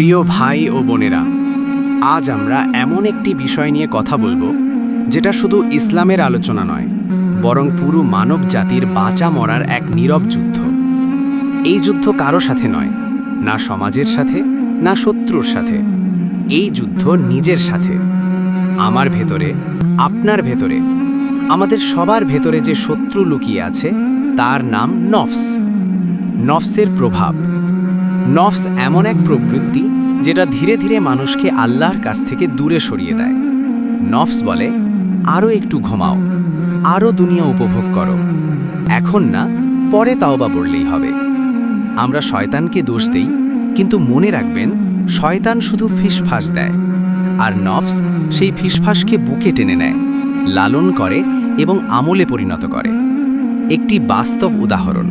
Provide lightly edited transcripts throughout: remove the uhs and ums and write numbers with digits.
প্রিয় ভাই ও বোনেরা, আজ আমরা এমন একটি বিষয় নিয়ে কথা বলবো যেটা শুধু ইসলামের আলোচনা নয়, বরং পুরো মানব জাতির বাঁচা মরার এক নীরব যুদ্ধ। এই যুদ্ধ কারো সাথে নয়, না সমাজের সাথে, না শত্রুর সাথে। এই যুদ্ধ নিজের সাথে। আমার ভেতরে, আপনার ভেতরে, আমাদের সবার ভেতরে যে শত্রু লুকিয়ে আছে তার নাম নফস। নফসের প্রভাব। নফস এমন এক প্রবৃত্তি যেটা ধীরে ধীরে মানুষকে আল্লাহর কাছ থেকে দূরে সরিয়ে দেয়। নফস বলে, আরও একটু ঘুমাও, আরও দুনিয়া উপভোগ করো, এখন না, পরে তাওবা পড়লেই হবে। আমরা শয়তানকে দোষ দেই, কিন্তু মনে রাখবেন, শয়তান শুধু ফিসফাস দেয়, আর নফস সেই ফিসফাসকে বুকে টেনে নেয়, লালন করে এবং আমলে পরিণত করে। একটি বাস্তব উদাহরণ,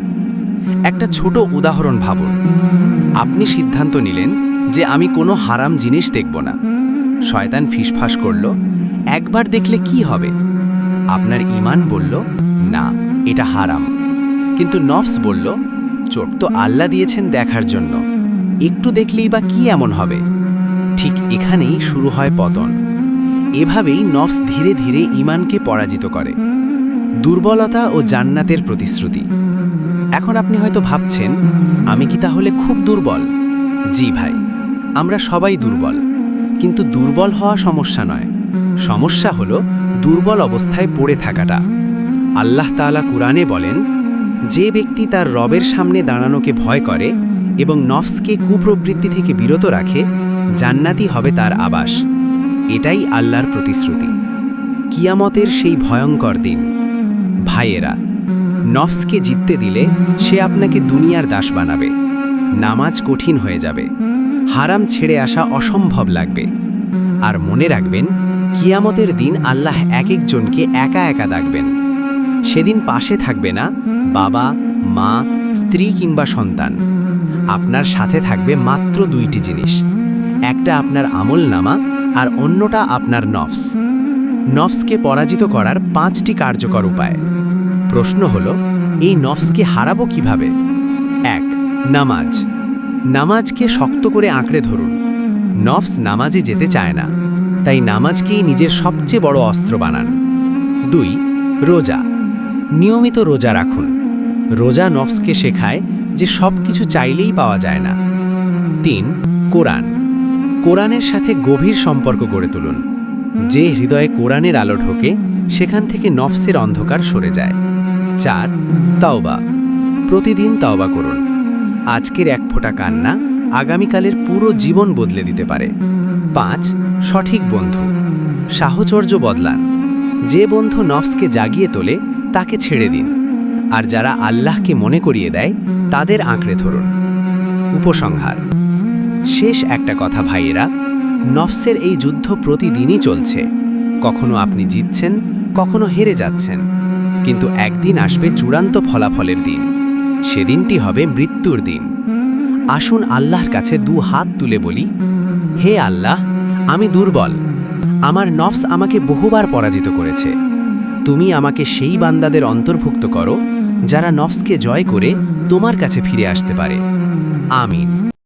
একটা ছোট উদাহরণ ভাবুন। আপনি সিদ্ধান্ত নিলেন যে আমি কোনো হারাম জিনিস দেখব না। শয়তান ফিসফাস করল, একবার দেখলে কি হবে? আপনার ঈমান বলল, না, এটা হারাম। কিন্তু নফস বলল, চোখ তো আল্লাহ দিয়েছেন দেখার জন্য, একটু দেখলেই বা কি এমন হবে? ঠিক এখানেই শুরু হয় পতন। এভাবেই নফস ধীরে ধীরে ঈমানকে পরাজিত করে। দুর্বলতা ও জান্নাতের প্রতিশ্রুতি। এখন আপনি হয়তো ভাবছেন, আমি কি তাহলে খুব দুর্বল? জি ভাই, আমরা সবাই দুর্বল। কিন্তু দুর্বল হওয়া সমস্যা নয়, সমস্যা হলো দুর্বল অবস্থায় পড়ে থাকাটা। আল্লাহ তাআলা কুরআনে বলেন, যে ব্যক্তি তার রবের সামনে দাঁড়ানোকে ভয় করে এবং নফসকে কুপ্রবৃত্তি থেকে বিরত রাখে, জান্নাতই হবে তার আবাস। এটাই আল্লাহর প্রতিশ্রুতি। কিয়ামতের সেই ভয়ঙ্কর দিন। ভাইয়েরা, নফসকে জিততে দিলে সে আপনাকে দুনিয়ার দাস বানাবে। নামাজ কঠিন হয়ে যাবে, হারাম ছেড়ে আসা অসম্ভব লাগবে। আর মনে রাখবেন, কিয়ামতের দিন আল্লাহ এক একজনকে একা একা ডাকবেন। সেদিন পাশে থাকবে না বাবা, মা, স্ত্রী কিংবা সন্তান। আপনার সাথে থাকবে মাত্র দুইটি জিনিস, একটা আপনার আমলনামা আর অন্যটা আপনার নফস। নফসকে পরাজিত করার 5টি কার্যকর উপায়। প্রশ্ন হলো, এই নফসকে হারাবো কিভাবে? 1. নামাজ। নামাজকে শক্ত করে আঁকড়ে ধরুন। নফস নামাজে যেতে চায় না, তাই নামাজকেই নিজের সবচেয়ে বড় অস্ত্র বানান। 2. রোজা। নিয়মিত রোজা রাখুন। রোজা নফসকে শেখায় যে সব কিছু চাইলেই পাওয়া যায় না। 3. কোরআন। কোরআনের সাথে গভীর সম্পর্ক গড়ে তুলুন। যে হৃদয়ে কোরআনের আলো ঢোকে, সেখান থেকে নফসের অন্ধকার সরে যায়। 4. তাওবা। প্রতিদিন তাওবা করুন। আজকের এক ফোঁটা কান্না আগামীকালের পুরো জীবন বদলে দিতে পারে। 5. সঠিক বন্ধু। সাহচর্য বদলান। যে বন্ধু নফসকে জাগিয়ে তোলে, তাকে ছেড়ে দিন। আর যারা আল্লাহকে মনে করিয়ে দেয়, তাদের আঁকড়ে ধরুন। উপসংহার। শেষ একটা কথা ভাইয়েরা, নফসের এই যুদ্ধ প্রতিদিনই চলছে। কখনো আপনি জিতছেন, কখনো হেরে যাচ্ছেন। কিন্তু একদিন আসবে চূড়ান্ত ফলাফলের দিন। সেদিনটি হবে মৃত্যুর দিন। আসুন আল্লাহর কাছে 2 হাত তুলে বলি, হে আল্লাহ, আমি দুর্বল। আমার নফস আমাকে বহুবার পরাজিত করেছে। তুমি আমাকে সেই বান্দাদের অন্তর্ভুক্ত করো যারা নফসকে জয় করে তোমার কাছে ফিরে আসতে পারে। আমিন।